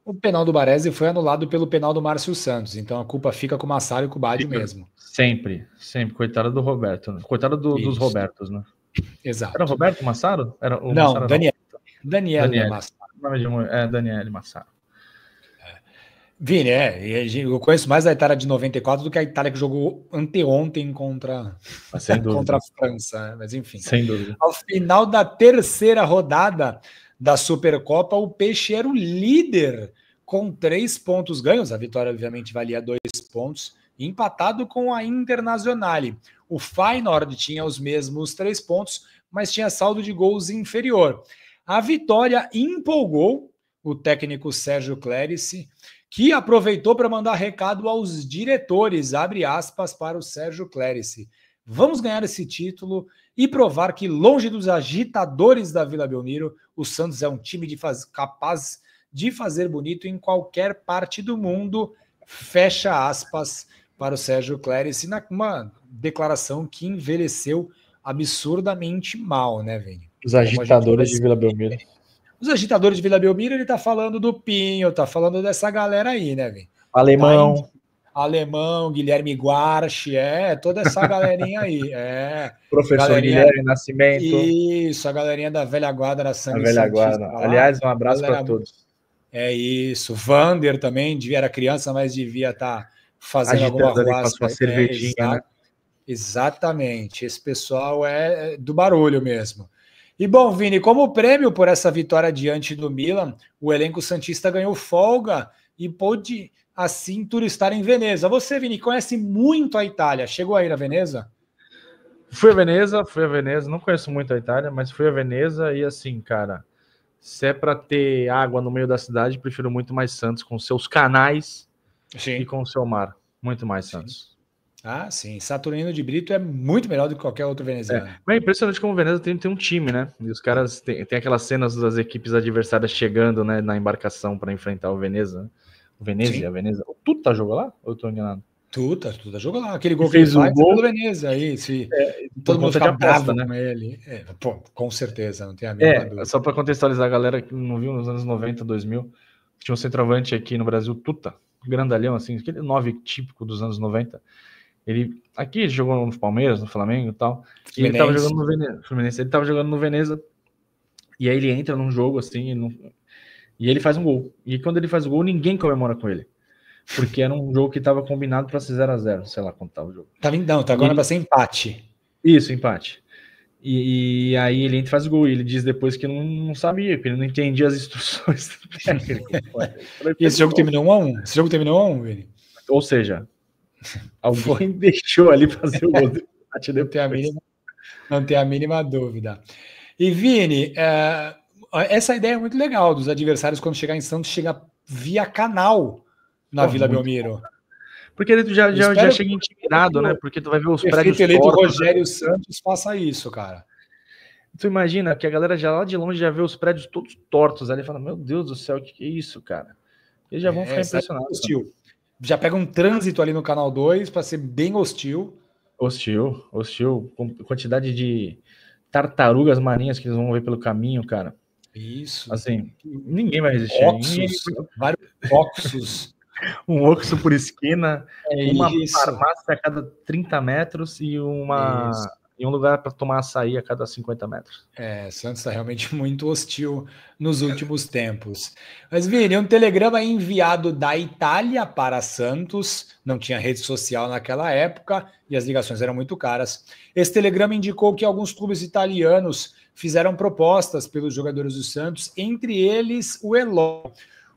O penal do Baresi foi anulado pelo penal do Márcio Santos, então a culpa fica com o Massaro e com o Baggio mesmo. Sempre. Coitado do Roberto. Né? Coitado dos Robertos, né? Exato. Era o Roberto Massaro? Era o não, Massaro, Daniele Massaro. Daniele Massaro. Vini, eu conheço mais a Itália de 94 do que a Itália que jogou anteontem contra a França, né? Mas enfim. Sem dúvida. Ao final da terceira rodada da Supercopa, o Peixe era o líder com 3 pontos ganhos. A vitória, obviamente, valia 2 pontos, empatado com a Internazionale. O Feyenoord tinha os mesmos 3 pontos, mas tinha saldo de gols inferior. A vitória empolgou o técnico Sérgio Clérici, que aproveitou para mandar recado aos diretores, abre aspas para o Sérgio Clérici. Vamos ganhar esse título e provar que, longe dos agitadores da Vila Belmiro, o Santos é um time capaz de fazer bonito em qualquer parte do mundo, fecha aspas para o Sérgio Clérici, uma declaração que envelheceu absurdamente mal, né, Vini? Os agitadores de Vila Belmiro. Os agitadores de Vila Belmiro, ele tá falando do Pinho, tá falando dessa galera aí, né, Vini? Alemão. Alemão, Guilherme Guarchi, toda essa galerinha aí. Professor Guilherme Nascimento. Isso, a galerinha da velha guarda da Sangue Santista. A velha guarda. Aliás, um abraço para todos. É isso. Vander também, era criança, mas devia estar fazendo agitando alguma coisa. Com a cervejinha, né? Exatamente. Esse pessoal é do barulho mesmo. E bom, Vini, como prêmio por essa vitória diante do Milan, o elenco santista ganhou folga e pôde, assim, turistar em Veneza. Você, Vini, conhece muito a Itália. Chegou aí na Veneza? Fui a Veneza. Não conheço muito a Itália, mas fui a Veneza e, assim, cara, se é para ter água no meio da cidade, prefiro muito mais Santos, com seus canais e com o seu mar. Muito mais Santos. Ah, sim. Saturnino de Brito é muito melhor do que qualquer outro veneziano. É impressionante como o Veneza tem um time, né? E os caras tem aquelas cenas das equipes adversárias chegando, né, na embarcação para enfrentar o Veneza. O Venezia, O Tuta jogou lá? Ou eu tô enganado? Tuta jogou lá. Aquele gol que ele faz gol pelo Veneza. Aí, todo mundo fica bravo, né, com ele. Com certeza, não tem a mínima dúvida. Só para contextualizar a galera que não viu nos anos 90, 2000, tinha um centroavante aqui no Brasil, Tuta, grandalhão, assim, aquele 9 típico dos anos 90. Ele aqui jogou no Palmeiras, no Flamengo e tal. E ele tava jogando no Veneza. Ele tava jogando no Veneza. E aí ele entra num jogo assim e ele faz um gol. E quando ele faz o gol, ninguém comemora com ele. Porque era um jogo que tava combinado para ser 0-0. Sei lá quanto tava o jogo. Tá agora para ser empate. Isso, empate. E aí ele entra e faz o gol. E ele diz depois que não sabia, que ele não entendia as instruções do técnico. E esse jogo terminou 1-1? Esse jogo terminou 1-1, Vini? Ou seja, alguém deixou ali fazer o gol. Não tem a mínima dúvida. E Vini, essa ideia é muito legal dos adversários quando chegar em Santos, chega via canal na Vila Belmiro. Bom. Porque ele já chega intimidado, né? Porque tu vai ver os prédios eleito tortos. Rogério Santos faça isso, cara. Tu imagina que a galera já lá de longe já vê os prédios todos tortos ali e fala, meu Deus do céu, o que é isso, cara? Eles já vão ficar impressionados. Já pega um trânsito ali no Canal 2 para ser bem hostil. Hostil. Com quantidade de tartarugas marinhas que eles vão ver pelo caminho, cara. Isso. Assim, ninguém vai resistir. Vários oxos. Um oxo por esquina, uma farmácia a cada 30 metros e um lugar para tomar açaí a cada 50 metros. Santos está realmente muito hostil nos últimos tempos. Mas, Vini, um telegrama enviado da Itália para Santos, não tinha rede social naquela época e as ligações eram muito caras. Esse telegrama indicou que alguns clubes italianos fizeram propostas pelos jogadores do Santos, entre eles o Elon.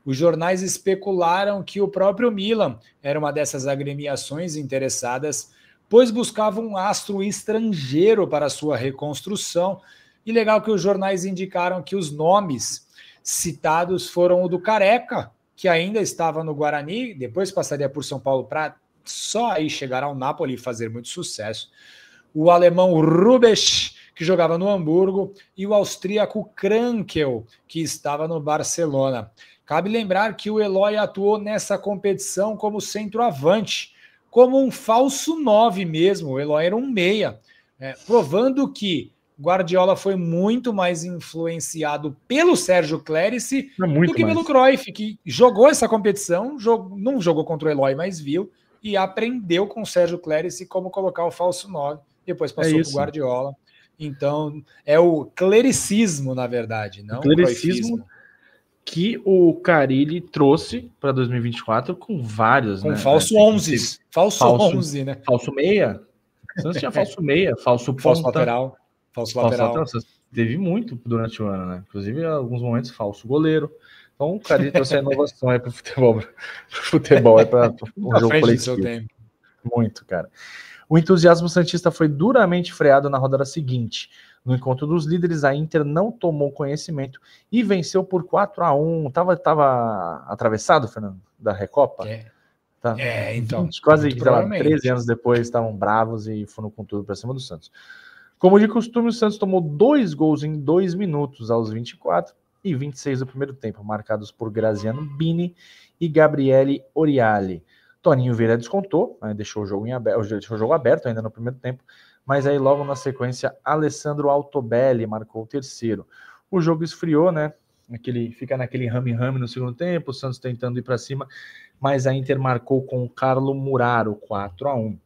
Os jornais especularam que o próprio Milan era uma dessas agremiações interessadas, pois buscava um astro estrangeiro para sua reconstrução. E legal que os jornais indicaram que os nomes citados foram o do Careca, que ainda estava no Guarani, depois passaria por São Paulo para só aí chegar ao Napoli e fazer muito sucesso. O alemão Rubens, que jogava no Hamburgo, e o austríaco Krankel, que estava no Barcelona. Cabe lembrar que o Eloy atuou nessa competição como centroavante, como um falso 9 mesmo. O Eloy era um meia, provando que Guardiola foi muito mais influenciado pelo Sérgio Clérici do que pelo Cruyff, que jogou essa competição, não jogou contra o Eloy, mas viu e aprendeu com o Sérgio Clérici como colocar o falso 9, depois passou para o Guardiola. Então, é o clericismo, na verdade, não o clericismo que o Carille trouxe para 2024 com vários, com falso 11, falso 11, né? Falso meia. Você tinha falso meia, falso ponta, falso lateral. Falso lateral. Teve muito durante o ano, né? Inclusive, em alguns momentos, falso goleiro. Então, o Carille trouxe a inovação aí para o futebol, para o jogo coletivo. Muito, cara. O entusiasmo santista foi duramente freado na rodada seguinte. No encontro dos líderes, a Inter não tomou conhecimento e venceu por 4-1. Tava atravessado, Fernando, da Recopa? Então. Quase 13 anos depois, estavam bravos e foram com tudo para cima do Santos. Como de costume, o Santos tomou 2 gols em 2 minutos, aos 24 e 26 do primeiro tempo, marcados por Graziano Bini e Gabriele Oriali. Toninho Vieira descontou, deixou o jogo aberto ainda no primeiro tempo, mas aí logo na sequência, Alessandro Altobelli marcou o terceiro. O jogo esfriou, né? Fica naquele rame-rame no segundo tempo, o Santos tentando ir para cima, mas a Inter marcou com o Carlo Muraro, 4-1.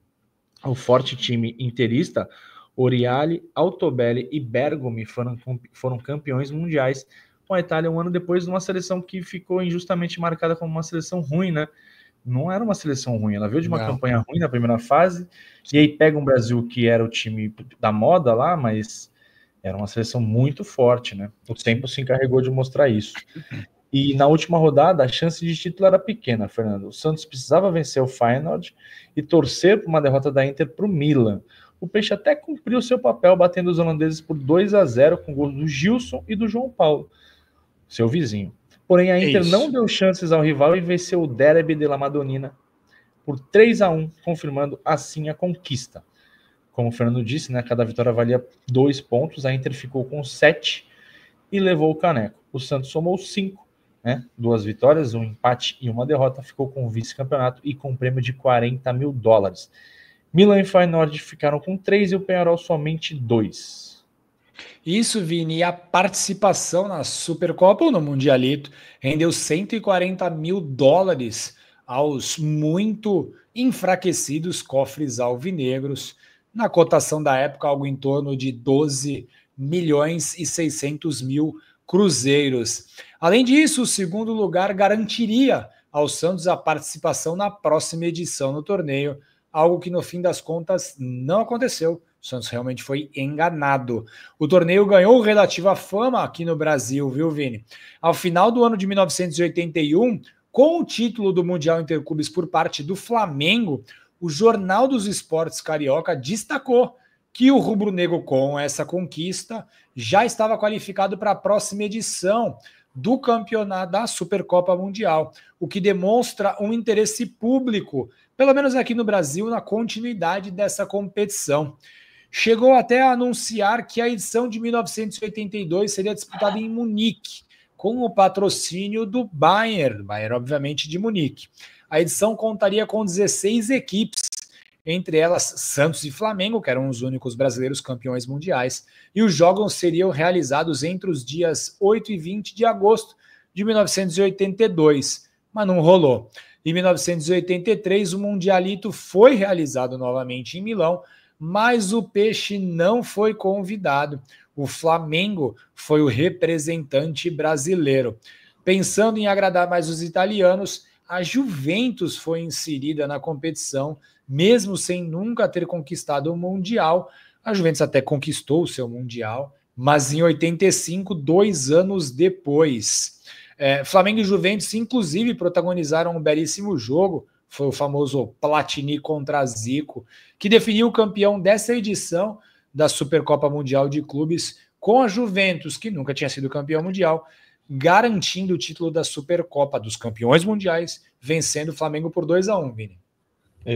O forte time interista, Oriali, Altobelli e Bergomi foram campeões mundiais com a Itália um ano depois, numa seleção que ficou injustamente marcada como uma seleção ruim, né? Não era uma seleção ruim, ela veio de uma campanha ruim na primeira fase, e aí pega um Brasil que era o time da moda lá, mas era uma seleção muito forte, né? O tempo se encarregou de mostrar isso. E na última rodada, a chance de título era pequena, Fernando. O Santos precisava vencer o Feyenoord e torcer por uma derrota da Inter para o Milan. O Peixe até cumpriu seu papel, batendo os holandeses por 2-0 com gols do Gilson e do João Paulo, seu vizinho. Porém, a Inter não deu chances ao rival e venceu o Derby de la Madonnina por 3-1, confirmando assim a conquista. Como o Fernando disse, né, cada vitória valia 2 pontos, a Inter ficou com 7 e levou o caneco. O Santos somou 5, né, 2 vitórias, 1 empate e 1 derrota, ficou com o vice-campeonato e com um prêmio de $40 mil. Milan e Feyenoord ficaram com 3 e o Peñarol somente 2. Isso, Vini, e a participação na Supercopa ou no Mundialito rendeu $140 mil aos muito enfraquecidos cofres alvinegros, na cotação da época algo em torno de 12.600.000 cruzeiros. Além disso, o segundo lugar garantiria ao Santos a participação na próxima edição no torneio, algo que no fim das contas não aconteceu. O Santos realmente foi enganado. O torneio ganhou relativa fama aqui no Brasil, viu, Vini? Ao final do ano de 1981, com o título do Mundial Interclubes por parte do Flamengo, o Jornal dos Esportes Carioca destacou que o rubro-negro, com essa conquista, já estava qualificado para a próxima edição do campeonato da Supercopa Mundial, o que demonstra um interesse público, pelo menos aqui no Brasil, na continuidade dessa competição. Chegou até a anunciar que a edição de 1982 seria disputada em Munique, com o patrocínio do Bayern, obviamente de Munique. A edição contaria com 16 equipes, entre elas Santos e Flamengo, que eram os únicos brasileiros campeões mundiais, e os jogos seriam realizados entre os dias 8 e 20 de agosto de 1982, mas não rolou. Em 1983, o Mundialito foi realizado novamente em Milão, mas o Peixe não foi convidado. O Flamengo foi o representante brasileiro. Pensando em agradar mais os italianos, a Juventus foi inserida na competição, mesmo sem nunca ter conquistado o Mundial. A Juventus até conquistou o seu Mundial, mas em 85, 2 anos depois. Flamengo e Juventus, inclusive, protagonizaram um belíssimo jogo. foi o famoso Platini contra Zico, que definiu o campeão dessa edição da Supercopa Mundial de Clubes, com a Juventus, que nunca tinha sido campeão mundial, garantindo o título da Supercopa dos Campeões Mundiais, vencendo o Flamengo por 2-1, Vini.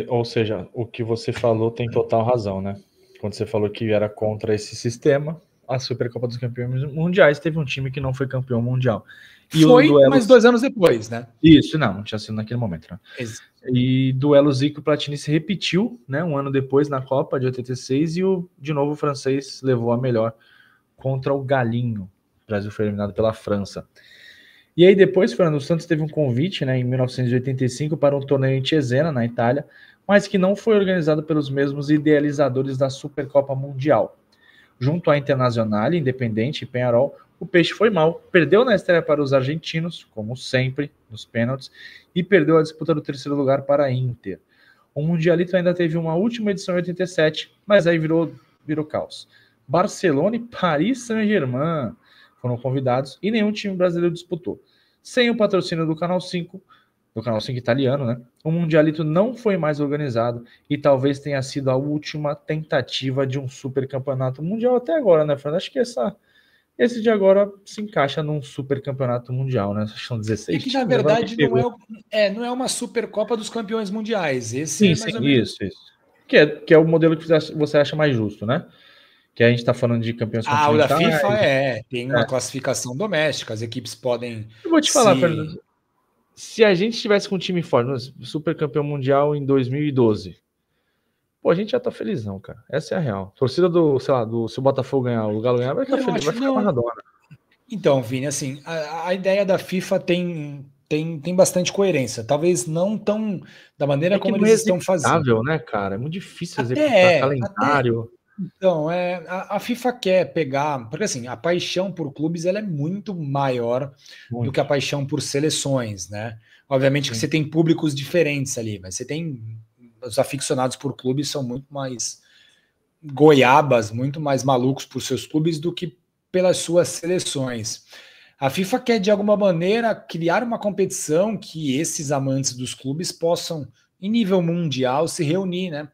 Ou seja, o que você falou tem total razão, né? Quando você falou que era contra esse sistema, a Supercopa dos Campeões Mundiais teve um time que não foi campeão mundial. E foi, mas 2 anos depois, né? Isso, não tinha sido naquele momento. Né? E duelo Zico e Platini se repetiu, né? Um ano depois na Copa de 86 e de novo o francês levou a melhor contra o Galinho. O Brasil foi eliminado pela França. E aí depois, Fernando Santos teve um convite, né, em 1985 para um torneio em Cesena, na Itália, mas que não foi organizado pelos mesmos idealizadores da Supercopa Mundial. Junto à Internazionale, Independente e Peñarol, o Peixe foi mal, perdeu na estreia para os argentinos, como sempre, nos pênaltis, e perdeu a disputa do terceiro lugar para a Inter. O Mundialito ainda teve uma última edição em 87, mas aí virou caos. Barcelona e Paris Saint-Germain foram convidados e nenhum time brasileiro disputou. Sem o patrocínio do Canal 5 italiano, né? O Mundialito não foi mais organizado e talvez tenha sido a última tentativa de um super campeonato mundial até agora, né, Fernando? Acho que esse de agora se encaixa num super campeonato mundial, né? São 16 times. E que na verdade não é uma Supercopa dos Campeões Mundiais. Esse sim, isso. Que é o modelo que você acha mais justo, né? Que a gente está falando de campeões continentais. O da FIFA tem uma classificação doméstica, as equipes podem... Eu vou te falar, Fernando, se a gente estivesse com um time forte, super campeão mundial em 2012, pô, a gente já tá felizão, cara. Essa é a real. Torcida se o Botafogo ganhar, o Galo ganhar, vai ficar feliz, vai ficar Maradona. Então, Vini, assim, a ideia da FIFA tem bastante coerência. Talvez não tão da maneira como eles estão fazendo. Né, cara? É muito difícil executar calendário. Então, a FIFA quer pegar... Porque, assim, a paixão por clubes ela é muito maior do que a paixão por seleções, né? Obviamente que você tem públicos diferentes ali, mas você tem... Os aficionados por clubes são muito mais goiabas, muito mais malucos por seus clubes do que pelas suas seleções. A FIFA quer, de alguma maneira, criar uma competição que esses amantes dos clubes possam, em nível mundial, se reunir, né?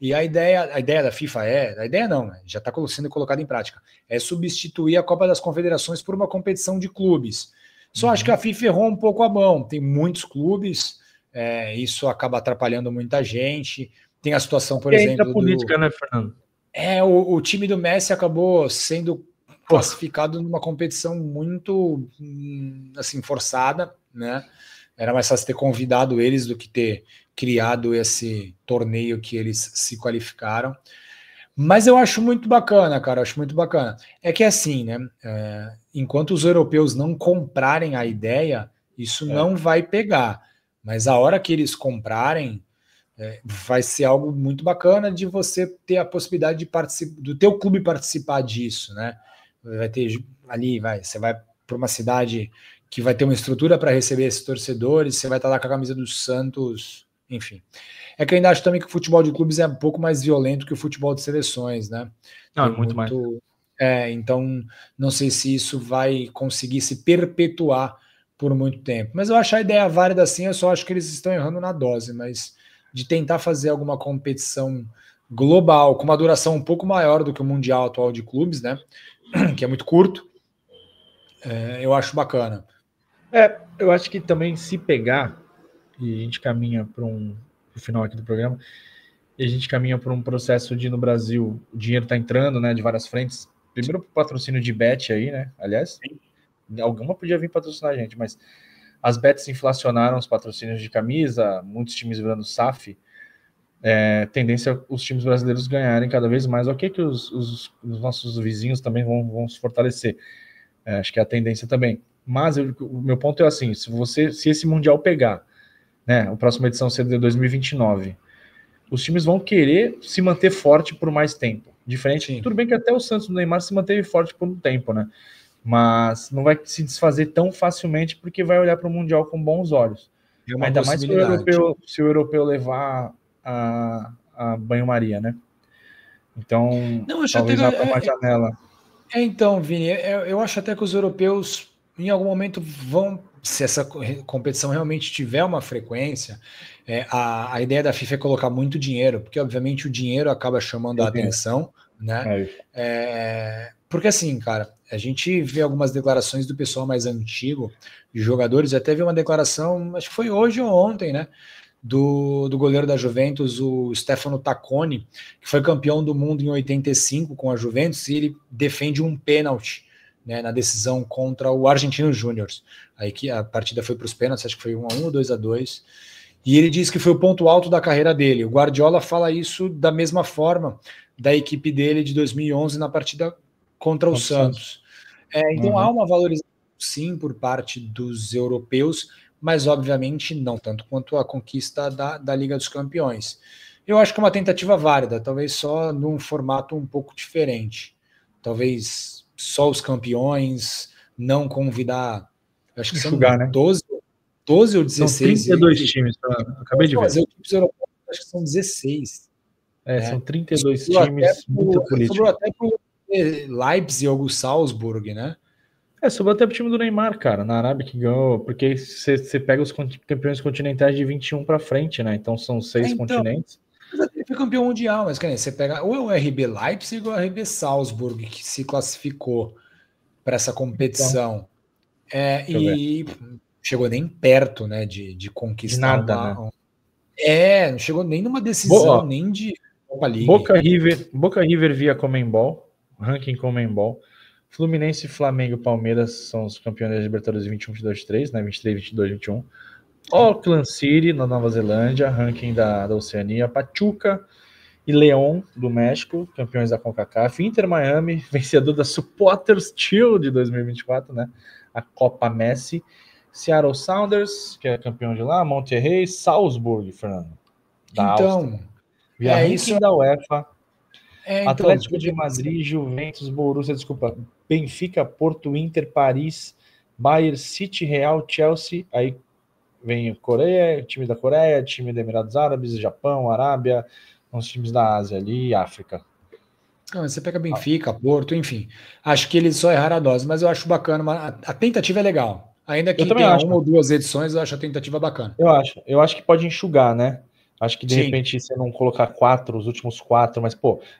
E a ideia da FIFA a ideia não, né? Já está sendo colocada em prática, é substituir a Copa das Confederações por uma competição de clubes. Só acho que a FIFA errou um pouco a mão, tem muitos clubes, isso acaba atrapalhando muita gente, tem a situação, por exemplo... a política, né, Fernando? O time do Messi acabou sendo classificado numa competição muito, assim, forçada, né? Era mais fácil ter convidado eles do que ter criado esse torneio que eles se qualificaram. Mas eu acho muito bacana, cara, acho muito bacana. É que assim, né, enquanto os europeus não comprarem a ideia, isso não vai pegar. Mas a hora que eles comprarem, vai ser algo muito bacana de você ter a possibilidade de participar, do teu clube participar disso, né? Vai ter ali, você vai para uma cidade que vai ter uma estrutura para receber esses torcedores, você vai estar lá com a camisa do Santos, enfim. É que eu ainda acho também que o futebol de clubes é um pouco mais violento que o futebol de seleções, né? Não, é muito mais. Então, não sei se isso vai conseguir se perpetuar por muito tempo. Mas eu acho a ideia válida assim, eu só acho que eles estão errando na dose, mas de tentar fazer alguma competição global, com uma duração um pouco maior do que o Mundial atual de clubes, né? Que é muito curto, eu acho bacana. Eu acho que também se pegar, e a gente caminha para o final aqui do programa, e a gente caminha por um processo de, no Brasil, o dinheiro está entrando, né, de várias frentes. Primeiro o patrocínio de bet aí, né, aliás, alguma podia vir patrocinar a gente, mas as bets inflacionaram os patrocínios de camisa, muitos times virando SAF, tendência os times brasileiros ganharem cada vez mais, ok que os nossos vizinhos também vão se fortalecer, acho que é a tendência também. Mas o meu ponto é assim, se esse Mundial pegar, né, a próxima edição ser de 2029, os times vão querer se manter forte por mais tempo. Diferente, tudo bem que até o Santos do Neymar se manteve forte por um tempo, né? Mas não vai se desfazer tão facilmente porque vai olhar para o Mundial com bons olhos. Ainda mais se o europeu levar a banho-maria, né? Então, talvez abra uma janela. Então, Vini, eu acho até que os europeus em algum momento se essa competição realmente tiver uma frequência, a ideia da FIFA é colocar muito dinheiro, porque obviamente o dinheiro acaba chamando a atenção, né? Porque assim, cara, a gente vê algumas declarações do pessoal mais antigo, de jogadores, até vi uma declaração, acho que foi hoje ou ontem, né? Do goleiro da Juventus, o Stefano Tacconi, que foi campeão do mundo em 85 com a Juventus, e ele defende um pênalti, né, na decisão contra o Argentinos Júnior. Aí que a partida foi para os pênaltis, acho que foi 1-1 ou 2-2. E ele diz que foi o ponto alto da carreira dele. O Guardiola fala isso da mesma forma da equipe dele de 2011 na partida contra o Santos. Então há uma valorização, sim, por parte dos europeus, mas obviamente não tanto quanto a conquista da Liga dos Campeões. Eu acho que é uma tentativa válida, talvez só num formato um pouco diferente. Talvez só os campeões, não convidar. Eu acho que são 12 ou 16. São 32 times, acabei de ver. As equipes europeias acho que são 16. São 32 times, muita política. Sobrou até para o Leipzig ou o Salzburg, né? Sobrou até pro time do Neymar, cara, na Arábia que ganhou, porque você pega os campeões continentais de 21 para frente, né? Então são 6 continentes. Ele foi campeão mundial, mas você pega ou é o RB Leipzig ou o RB Salzburg que se classificou para essa competição. E chegou nem perto, né, de conquistar de nada, né? Não chegou nem numa decisão, nem de Copa League. Boca River via Conmebol, ranking Conmebol. Fluminense, Flamengo e Palmeiras são os campeões da Libertadores 21, 22, 23, né? 23, 22, 21. Auckland City, na Nova Zelândia, ranking da Oceania. Pachuca e León, do México, campeões da CONCACAF. Inter Miami, vencedor da Supporters Shield de 2024, né? A Copa Messi. Seattle Sounders, que é campeão de lá. Monterrey, Salzburg, Fernando, da Áustria. Via ranking da UEFA. Atlético de Madrid, Juventus, Borussia, Benfica, Porto, Inter, Paris, Bayern, City, Real, Chelsea, aí vem Coreia, time da Coreia, time dos Emirados Árabes, Japão, Arábia, uns times da Ásia ali e África. Você pega Benfica, Porto, enfim. Acho que eles só erraram a dose, mas eu acho bacana, a tentativa é legal. Ainda que tenha uma ou duas edições, eu acho a tentativa bacana. Eu acho que pode enxugar, né? Acho que de repente você não colocar os últimos 4, mas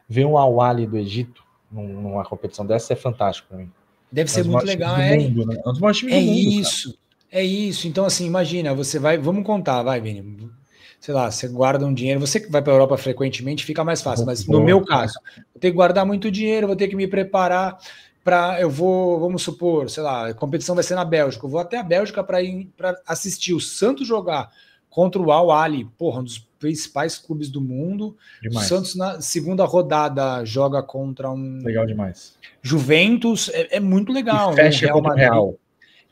ver um Al-Ahly do Egito numa competição dessa é fantástico para mim. Deve ser muito legal, mundo, né? É um dos maiores times do mundo, isso, cara. É isso. Então, assim, imagina, você vai, vamos contar, Vini. Sei lá, você guarda um dinheiro, você que vai para a Europa frequentemente fica mais fácil, mas no meu caso, vou ter que guardar muito dinheiro, vou ter que me preparar vamos supor, sei lá, a competição vai ser na Bélgica, eu vou até a Bélgica para assistir o Santos jogar contra o Al-Ahly, um dos principais clubes do mundo. Demais. O Santos, na segunda rodada, joga contra um... Legal demais. Juventus, é muito legal. E fecha contra o Real.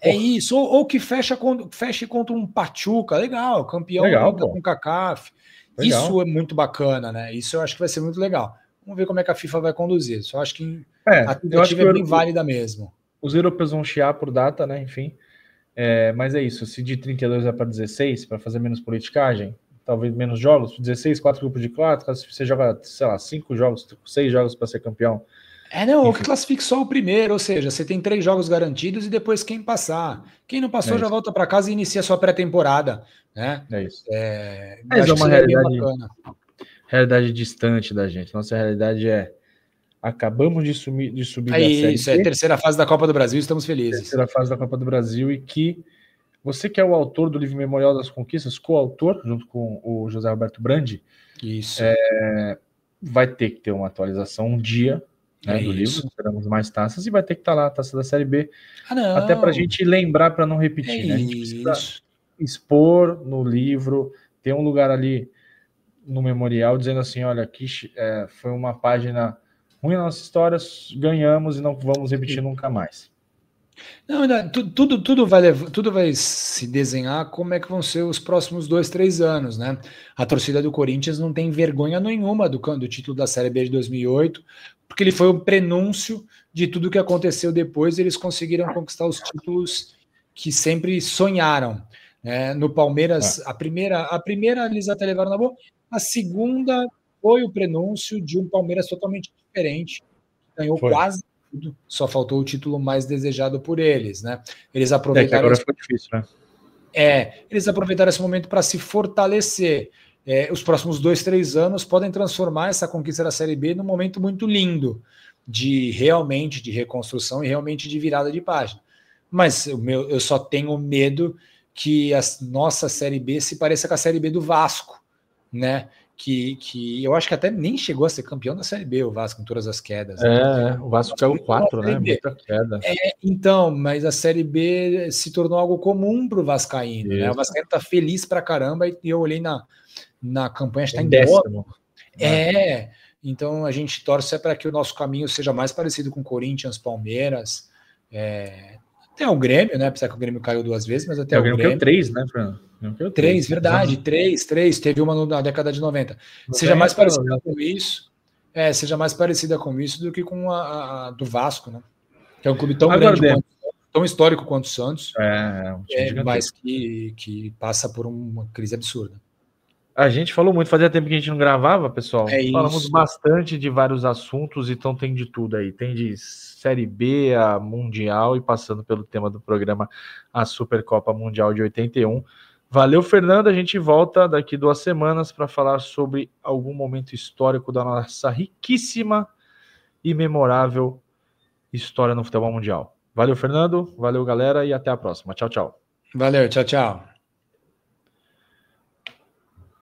É isso, ou que feche contra um Pachuca, legal, campeão da CONCACAF. Isso é muito bacana, né? Isso eu acho que vai ser muito legal. Vamos ver como é que a FIFA vai conduzir isso. Eu acho que a tentativa é bem válida mesmo. Os europeus vão chiar por data, né? Enfim. Mas é isso, se de 32 vai para 16, para fazer menos politicagem, talvez menos jogos, 16, 4 grupos de 4, você joga, sei lá, 5 jogos, 6 jogos para ser campeão. Ou que classifique só o primeiro, ou seja, você tem 3 jogos garantidos e depois quem passar. Quem não passou já volta para casa e inicia sua pré-temporada, né? É isso. Mas é uma realidade distante da gente. Nossa realidade acabamos de subir da Série B. É terceira fase da Copa do Brasil, estamos felizes. Terceira fase da Copa do Brasil, e que você que é o autor do livro Memorial das Conquistas, coautor, junto com o José Roberto Brandi, isso. Vai ter que ter uma atualização um dia, né, do livro, teremos mais taças, e vai ter que estar lá a taça da Série B, até para a gente lembrar, para não repetir, né? A gente precisa expor no livro, ter um lugar ali no memorial, dizendo assim, olha, aqui foi uma página ruim na nossa história, ganhamos e não vamos repetir nunca mais. Não, tudo vai se desenhar como é que vão ser os próximos 2-3 anos, né? A torcida do Corinthians não tem vergonha nenhuma do título da Série B de 2008, porque ele foi o prenúncio de tudo que aconteceu depois, eles conseguiram conquistar os títulos que sempre sonharam. No Palmeiras, a primeira eles até levaram na boa, a segunda foi o prenúncio de um Palmeiras totalmente diferente, ganhou quase tudo, só faltou o título mais desejado por eles, né? Eles aproveitaram. Agora ficou difícil, né? Eles aproveitaram esse momento para se fortalecer. Os próximos 2, 3 anos podem transformar essa conquista da Série B num momento muito lindo de reconstrução e realmente de virada de página. Mas eu só tenho medo que a nossa Série B se pareça com a Série B do Vasco, né? Que eu acho que até nem chegou a ser campeão da Série B, o Vasco, em todas as quedas. Né? O Vasco caiu 4, né? Muita queda. Então, mas a Série B se tornou algo comum para o Vascaíno, né? O Vascaíno tá feliz pra caramba e eu olhei na campanha, está em 10º. Então a gente torce para que o nosso caminho seja mais parecido com Corinthians, Palmeiras, até o Grêmio, né? Apesar que o Grêmio caiu 2 vezes, mas até o Grêmio caiu 3, né, Fernando? 3, verdade, 3. Teve uma na década de 90. Seja mais parecida com isso. Seja mais parecida com isso do que com a do Vasco, né? Que é um clube tão grande, tão histórico quanto o Santos, mas que passa por uma crise absurda. A gente falou muito, fazia tempo que a gente não gravava, pessoal. Falamos bastante de vários assuntos, então tem de tudo aí. Tem de Série B, a Mundial e passando pelo tema do programa, a Supercopa Mundial de 81. Valeu, Fernando. A gente volta daqui 2 semanas para falar sobre algum momento histórico da nossa riquíssima e memorável história no futebol mundial. Valeu, Fernando. Valeu, galera, e até a próxima. Tchau, tchau. Valeu, tchau, tchau.